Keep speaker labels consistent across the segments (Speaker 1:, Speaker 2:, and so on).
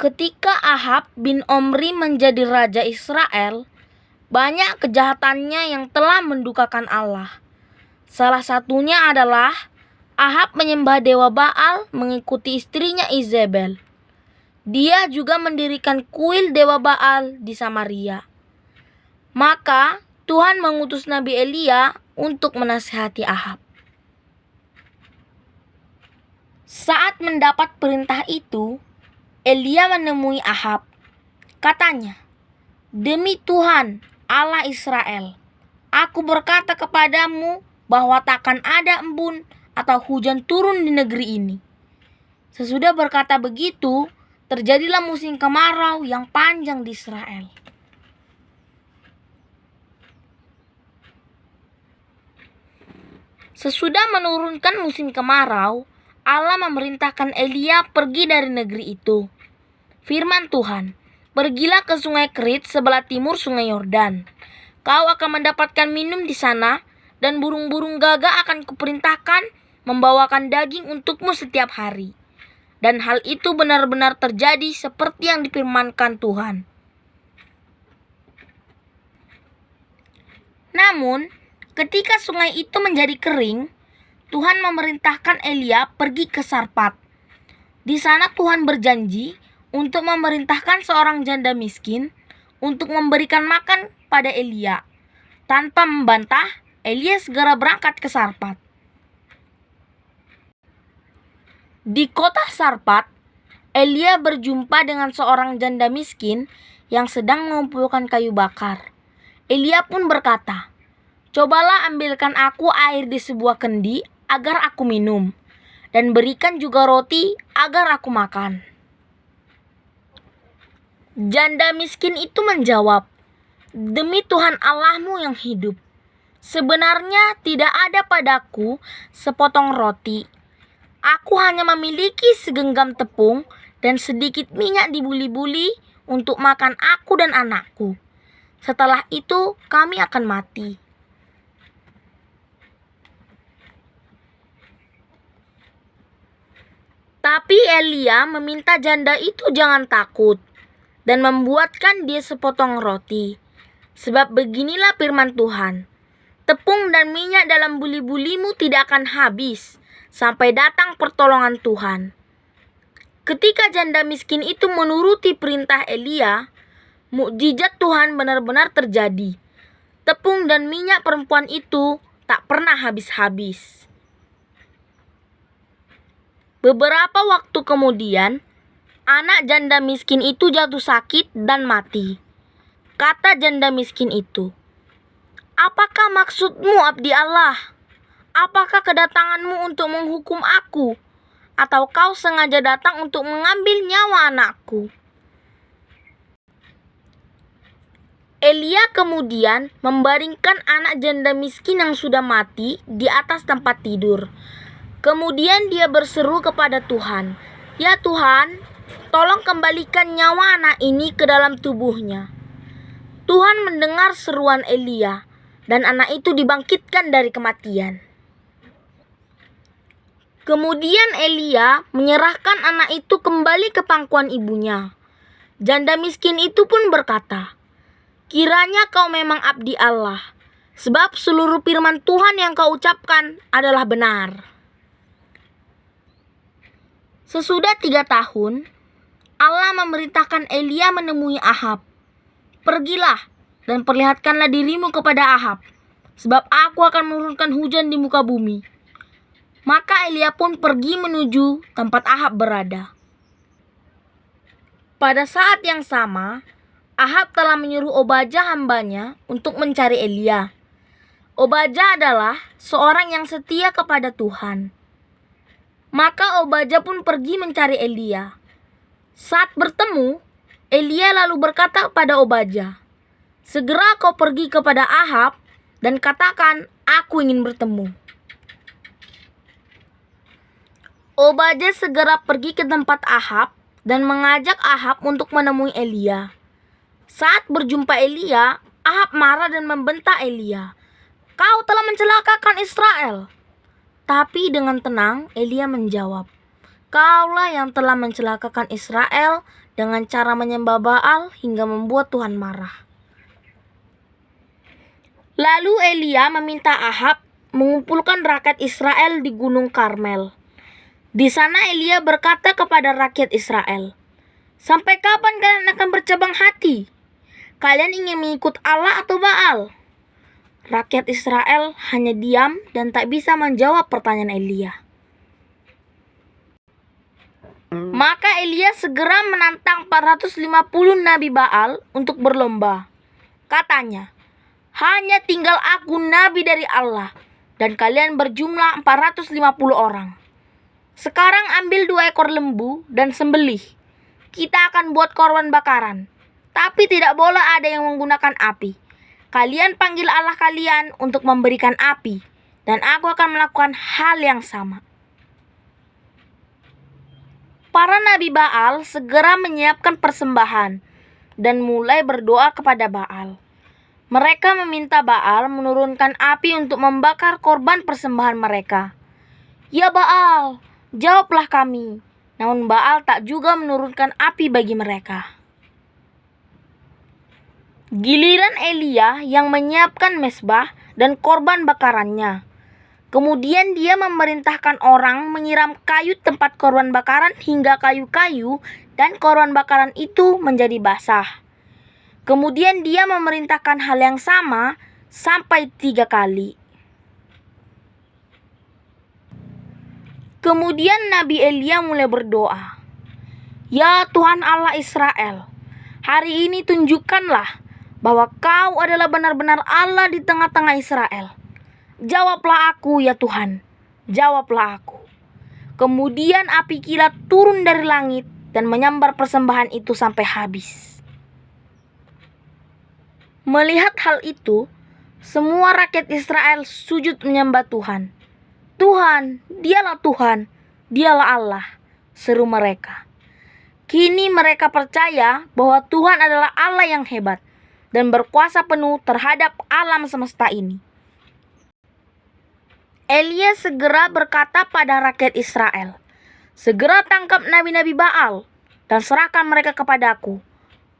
Speaker 1: Ketika Ahab bin Omri menjadi raja Israel, banyak kejahatannya yang telah mendukakan Allah. Salah satunya adalah Ahab menyembah dewa Baal mengikuti istrinya Izebel. Dia juga mendirikan kuil dewa Baal di Samaria. Maka Tuhan mengutus Nabi Elia untuk menasihati Ahab. Saat mendapat perintah itu, Elia menemui Ahab. Katanya, "Demi Tuhan, Allah Israel, aku berkata kepadamu bahwa takkan ada embun atau hujan turun di negeri ini." Sesudah berkata begitu, terjadilah musim kemarau yang panjang di Israel. Sesudah menurunkan musim kemarau, Allah memerintahkan Elia pergi dari negeri itu. Firman Tuhan, "Pergilah ke sungai Kerit sebelah timur sungai Yordan. Kau akan mendapatkan minum di sana, dan burung-burung gagak akan kuperintahkan membawakan daging untukmu setiap hari." Dan hal itu benar-benar terjadi seperti yang difirmankan Tuhan. Namun, ketika sungai itu menjadi kering, Tuhan memerintahkan Elia pergi ke Sarpat. Di sana Tuhan berjanji untuk memerintahkan seorang janda miskin untuk memberikan makan pada Elia. Tanpa membantah, Elia segera berangkat ke Sarpat. Di kota Sarpat, Elia berjumpa dengan seorang janda miskin yang sedang mengumpulkan kayu bakar. Elia pun berkata, "Cobalah ambilkan aku air di sebuah kendi agar aku minum, dan berikan juga roti agar aku makan." Janda miskin itu menjawab, "Demi Tuhan Allahmu yang hidup, sebenarnya tidak ada padaku sepotong roti. Aku hanya memiliki segenggam tepung dan sedikit minyak di buli-buli untuk makan aku dan anakku. Setelah itu kami akan mati." Tapi Elia meminta janda itu jangan takut dan membuatkan dia sepotong roti. Sebab beginilah firman Tuhan, "Tepung dan minyak dalam buli-bulimu tidak akan habis sampai datang pertolongan Tuhan." Ketika janda miskin itu menuruti perintah Elia, mukjizat Tuhan benar-benar terjadi. Tepung dan minyak perempuan itu tak pernah habis-habis. Beberapa waktu kemudian, anak janda miskin itu jatuh sakit dan mati. Kata janda miskin itu, "Apakah maksudmu, abdi Allah? Apakah kedatanganmu untuk menghukum aku? Atau kau sengaja datang untuk mengambil nyawa anakku?" Elia kemudian membaringkan anak janda miskin yang sudah mati di atas tempat tidur. Kemudian dia berseru kepada Tuhan, "Ya Tuhan, tolong kembalikan nyawa anak ini ke dalam tubuhnya." Tuhan mendengar seruan Elia, dan anak itu dibangkitkan dari kematian. Kemudian Elia menyerahkan anak itu kembali ke pangkuan ibunya. Janda miskin itu pun berkata, "Kiranya kau memang abdi Allah, sebab seluruh firman Tuhan yang kau ucapkan adalah benar." Sesudah 3 tahun, Allah memerintahkan Elia menemui Ahab. "Pergilah dan perlihatkanlah dirimu kepada Ahab, sebab aku akan menurunkan hujan di muka bumi." Maka Elia pun pergi menuju tempat Ahab berada. Pada saat yang sama, Ahab telah menyuruh Obadya hambanya untuk mencari Elia. Obadya adalah seorang yang setia kepada Tuhan. Maka Obadya pun pergi mencari Elia. Saat bertemu, Elia lalu berkata kepada Obadya, "Segera kau pergi kepada Ahab dan katakan, aku ingin bertemu." Obadya segera pergi ke tempat Ahab dan mengajak Ahab untuk menemui Elia. Saat berjumpa Elia, Ahab marah dan membentak Elia, "Kau telah mencelakakan Israel." Tapi dengan tenang Elia menjawab, "Kaulah yang telah mencelakakan Israel dengan cara menyembah Baal hingga membuat Tuhan marah. Lalu Elia meminta Ahab mengumpulkan rakyat Israel di Gunung Karmel. Di sana Elia berkata kepada rakyat Israel, "Sampai kapan kalian akan bercabang hati? Kalian ingin mengikut Allah atau Baal?" Rakyat Israel hanya diam dan tak bisa menjawab pertanyaan Elia. Maka Elia segera menantang 450 nabi Baal untuk berlomba. Katanya, "Hanya tinggal aku nabi dari Allah, dan kalian berjumlah 450 orang. Sekarang ambil 2 ekor lembu dan sembelih. Kita akan buat korban bakaran, tapi tidak boleh ada yang menggunakan api. Kalian panggil Allah kalian untuk memberikan api, dan aku akan melakukan hal yang sama." Para nabi Baal segera menyiapkan persembahan dan mulai berdoa kepada Baal. Mereka meminta Baal menurunkan api untuk membakar korban persembahan mereka. "Ya Baal, jawablah kami." Namun Baal tak juga menurunkan api bagi mereka. Giliran Elia yang menyiapkan mezbah dan korban bakarannya. Kemudian dia memerintahkan orang menyiram kayu tempat korban bakaran hingga kayu-kayu dan korban bakaran itu menjadi basah. Kemudian dia memerintahkan hal yang sama sampai 3 kali. Kemudian Nabi Elia mulai berdoa, "Ya Tuhan Allah Israel, hari ini tunjukkanlah bahwa Kau adalah benar-benar Allah di tengah-tengah Israel. Jawablah aku ya Tuhan, jawablah aku." Kemudian api kilat turun dari langit dan menyambar persembahan itu sampai habis. Melihat hal itu, semua rakyat Israel sujud menyembah Tuhan. "Tuhan, dialah Tuhan, dialah Allah," seru mereka. Kini mereka percaya bahwa Tuhan adalah Allah yang hebat dan berkuasa penuh terhadap alam semesta ini. Elia segera berkata pada rakyat Israel, "Segera tangkap nabi-nabi Baal dan serahkan mereka kepadaku."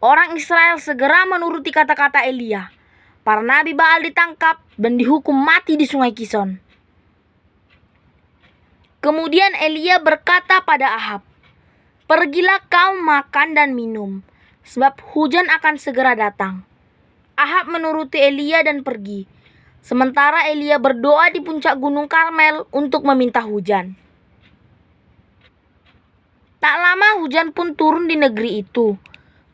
Speaker 1: Orang Israel segera menuruti kata-kata Elia. Para nabi Baal ditangkap dan dihukum mati di Sungai Kison. Kemudian Elia berkata pada Ahab, "Pergilah kau makan dan minum, sebab hujan akan segera datang." Ahab menuruti Elia dan pergi. Sementara Elia berdoa di puncak Gunung Karmel untuk meminta hujan. Tak lama hujan pun turun di negeri itu.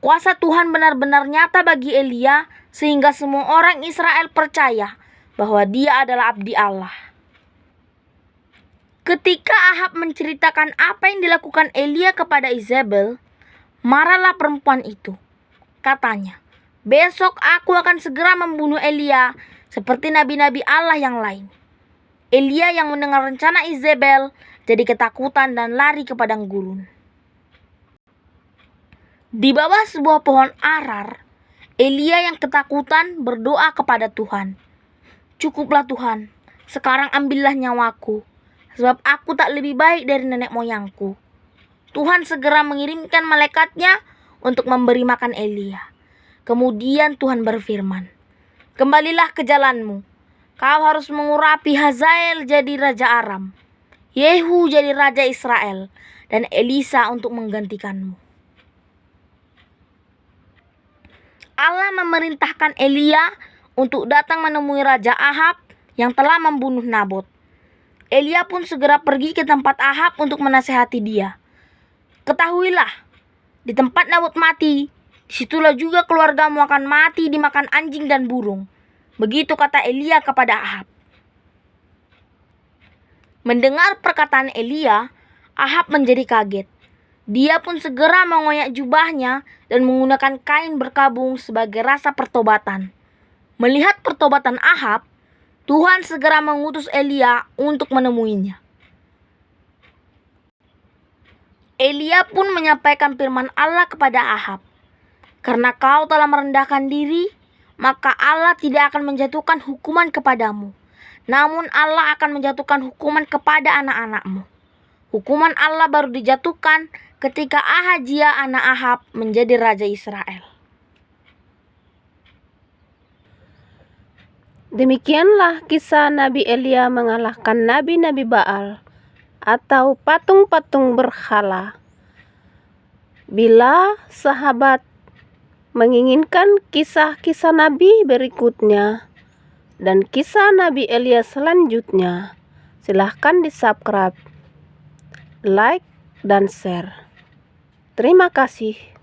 Speaker 1: Kuasa Tuhan benar-benar nyata bagi Elia sehingga semua orang Israel percaya bahwa dia adalah abdi Allah. Ketika Ahab menceritakan apa yang dilakukan Elia kepada Izebel, marahlah perempuan itu. Katanya, "Besok aku akan segera membunuh Elia seperti nabi-nabi Allah yang lain." Elia yang mendengar rencana Izebel jadi ketakutan dan lari ke padang gurun. Di bawah sebuah pohon arar, Elia yang ketakutan berdoa kepada Tuhan, "Cukuplah Tuhan, sekarang ambillah nyawaku, sebab aku tak lebih baik dari nenek moyangku." Tuhan segera mengirimkan malaikatnya untuk memberi makan Elia. Kemudian Tuhan berfirman, "Kembalilah ke jalanmu. Kau harus mengurapi Hazael jadi raja Aram, Yehu jadi raja Israel, dan Elisa untuk menggantikanmu." Allah memerintahkan Elia untuk datang menemui Raja Ahab yang telah membunuh Nabot. Elia pun segera pergi ke tempat Ahab untuk menasihati dia. "Ketahuilah, di tempat Nabot mati, disitulah juga keluargamu akan mati dimakan anjing dan burung." Begitu kata Elia kepada Ahab. Mendengar perkataan Elia, Ahab menjadi kaget. Dia pun segera mengoyak jubahnya dan menggunakan kain berkabung sebagai rasa pertobatan. Melihat pertobatan Ahab, Tuhan segera mengutus Elia untuk menemuinya. Elia pun menyampaikan firman Allah kepada Ahab, "Karena kau telah merendahkan diri, maka Allah tidak akan menjatuhkan hukuman kepadamu. Namun Allah akan menjatuhkan hukuman kepada anak-anakmu. Hukuman Allah baru dijatuhkan ketika Ahazia anak Ahab menjadi raja Israel.
Speaker 2: Demikianlah kisah Nabi Elia mengalahkan nabi-nabi Baal atau patung-patung berhala. Bila sahabat menginginkan kisah-kisah Nabi berikutnya dan kisah Nabi Elia selanjutnya, silahkan di-subscribe, like, dan share. Terima kasih.